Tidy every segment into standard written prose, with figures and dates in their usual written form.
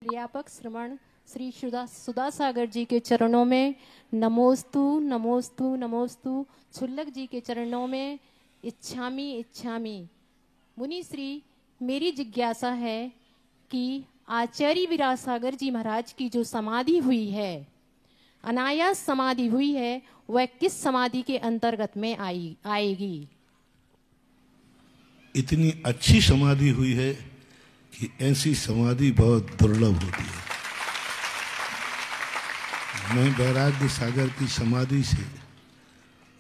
क्रियापक श्रवण श्री सुधा सागर जी के चरणों में नमोस्तु नमोस्तु नमोस्तु। छुल्लक जी के चरणों में इच्छामी इच्छामी। मुनि श्री, मेरी जिज्ञासा है कि आचार्य विरासागर जी महाराज की जो समाधि हुई है, अनायास समाधि हुई है, वह किस समाधि के अंतर्गत में आएगी? इतनी अच्छी समाधि हुई है कि ऐसी समाधि बहुत दुर्लभ होती है। मैं वैराग्य सागर की समाधि से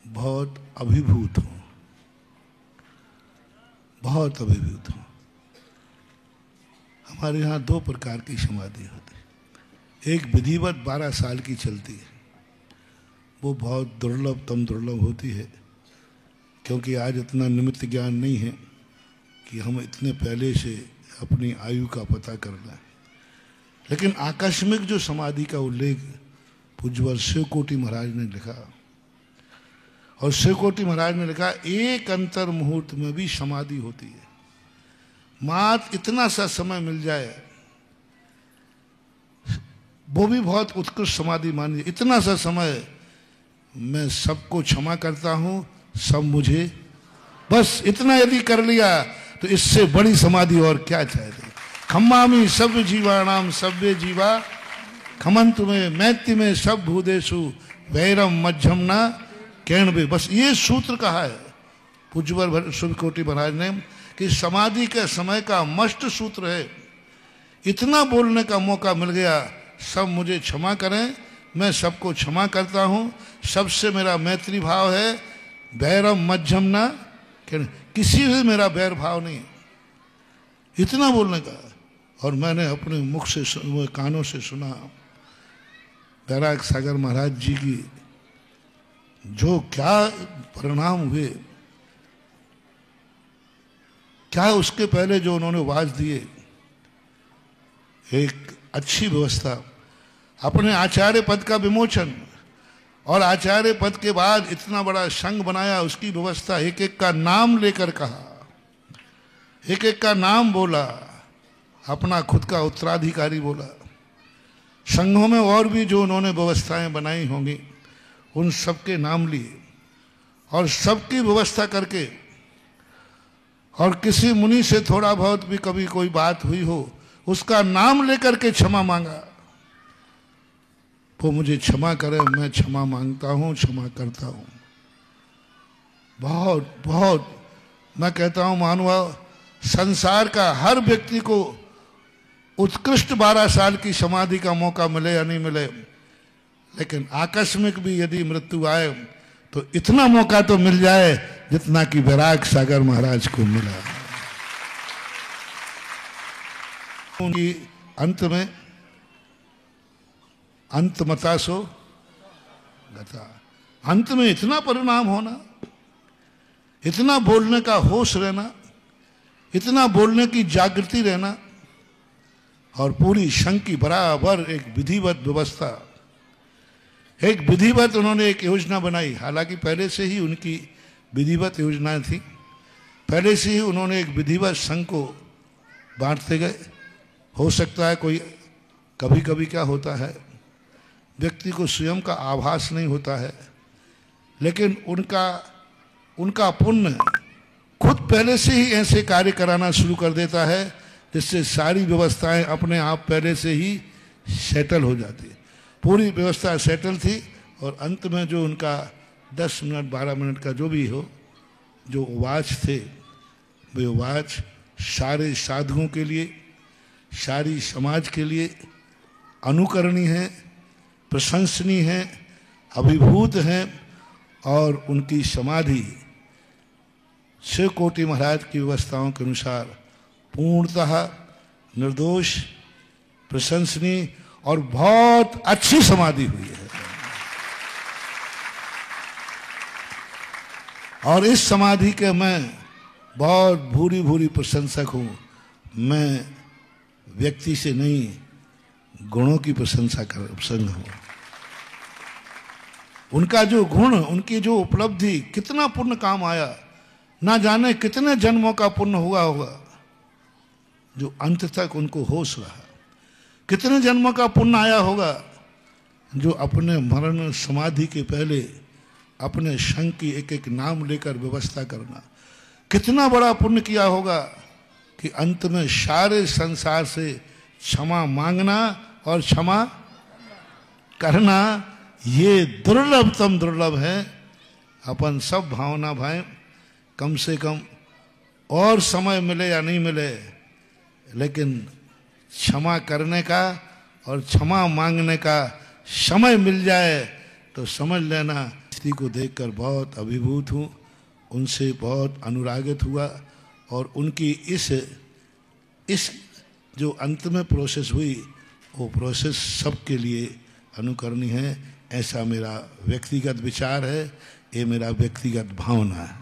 बहुत अभिभूत हूँ, बहुत अभिभूत हूँ। हमारे यहाँ दो प्रकार की समाधि होती है। एक विधिवत 12 साल की चलती है, वो बहुत दुर्लभतम दुर्लभ होती है, क्योंकि आज इतना निमित्त ज्ञान नहीं है कि हम इतने पहले से अपनी आयु का पता कर लें। लेकिन आकस्मिक जो समाधि का उल्लेख पूज्यवर शिवकोटि महाराज ने लिखा, और शिवकोटि महाराज ने लिखा एक अंतर मुहूर्त में भी समाधि होती है। मात्र इतना सा समय मिल जाए, वो भी बहुत उत्कृष्ट समाधि मानिए। इतना सा समय, मैं सबको क्षमा करता हूं, सब मुझे, बस इतना यदि कर लिया तो इससे बड़ी समाधि और क्या चाहिए। खम्मामी सभ्य जीवाणाम सभ्य जीवा खमंतु में मैत्य में सब भूदेशु वैरम मध्यम ना कैणवे। बस ये सूत्र कहा है पूज्यवर शिवकोटि महाराज ने कि समाधि के समय का मस्ट सूत्र है। इतना बोलने का मौका मिल गया, सब मुझे क्षमा करें, मैं सबको क्षमा करता हूँ, सबसे मेरा मैत्री भाव है, वैरम मध्यम ना, किसी से मेरा वैर भाव नहीं। इतना बोलने का। और मैंने अपने मुख से कानों से सुना वैराग सागर महाराज जी की जो क्या परिणाम हुए, क्या उसके पहले जो उन्होंने वाज दिए, एक अच्छी व्यवस्था, अपने आचार्य पद का विमोचन, और आचार्य पद के बाद इतना बड़ा संघ बनाया, उसकी व्यवस्था, एक एक का नाम लेकर कहा, एक एक का नाम बोला, अपना खुद का उत्तराधिकारी बोला। संघों में और भी जो उन्होंने व्यवस्थाएं बनाई होंगी, उन सबके नाम लिए और सबकी व्यवस्था करके, और किसी मुनि से थोड़ा बहुत भी कभी कोई बात हुई हो, उसका नाम लेकर के क्षमा मांगा। वो मुझे क्षमा करे, मैं क्षमा मांगता हूँ, क्षमा करता हूँ। बहुत बहुत मैं कहता हूँ मानव, संसार का हर व्यक्ति को उत्कृष्ट 12 साल की समाधि का मौका मिले या नहीं मिले, लेकिन आकस्मिक भी यदि मृत्यु आए तो इतना मौका तो मिल जाए जितना कि वैराग सागर महाराज को मिला। उनकी अंत में अंतमतासो गता, अंत में इतना परिणाम होना, इतना बोलने का होश रहना, इतना बोलने की जागृति रहना, और पूरी संघ की बराबर एक विधिवत व्यवस्था, एक विधिवत उन्होंने एक योजना बनाई। हालांकि पहले से ही उनकी विधिवत योजनाएं थी, पहले से ही उन्होंने एक विधिवत संघ को बांटते गए। हो सकता है कोई कभी कभी क्या होता है, व्यक्ति को स्वयं का आभास नहीं होता है, लेकिन उनका पुण्य खुद पहले से ही ऐसे कार्य कराना शुरू कर देता है जिससे सारी व्यवस्थाएं अपने आप पहले से ही सेटल हो जाती है। पूरी व्यवस्था सेटल थी, और अंत में जो उनका 10 मिनट 12 मिनट का जो भी हो, जो वाच थे, वे वाच सारे साधुओं के लिए, सारी समाज के लिए अनुकरणीय है, प्रशंसनीय है, अभिभूत है। और उनकी समाधि शिवकोटि महाराज की व्यवस्थाओं के अनुसार पूर्णतः निर्दोष, प्रशंसनीय और बहुत अच्छी समाधि हुई है। और इस समाधि के मैं बहुत भूरी भूरी प्रशंसक हूं। मैं व्यक्ति से नहीं, गुणों की प्रशंसा कर प्रसन्न हूं। उनका जो गुण, उनकी जो उपलब्धि, कितना पुण्य काम आया, ना जाने कितने जन्मों का पुण्य हुआ होगा, जो अंत तक उनको होश रहा। कितने जन्मों का पुण्य आया होगा जो अपने मरण समाधि के पहले अपने संघ की एक एक नाम लेकर व्यवस्था करना। कितना बड़ा पुण्य किया होगा कि अंत में सारे संसार से क्षमा मांगना और क्षमा करना। ये दुर्लभतम दुर्लभ है। अपन सब भावना भाई कम से कम और समय मिले या नहीं मिले, लेकिन क्षमा करने का और क्षमा मांगने का समय मिल जाए तो समझ लेना। स्त्री को देखकर बहुत अभिभूत हूँ, उनसे बहुत अनुरागित हुआ और उनकी इस जो अंत में प्रोसेस हुई वो प्रोसेस सबके लिए अनुकरणीय है। ऐसा मेरा व्यक्तिगत विचार है, ये मेरा व्यक्तिगत भावना है।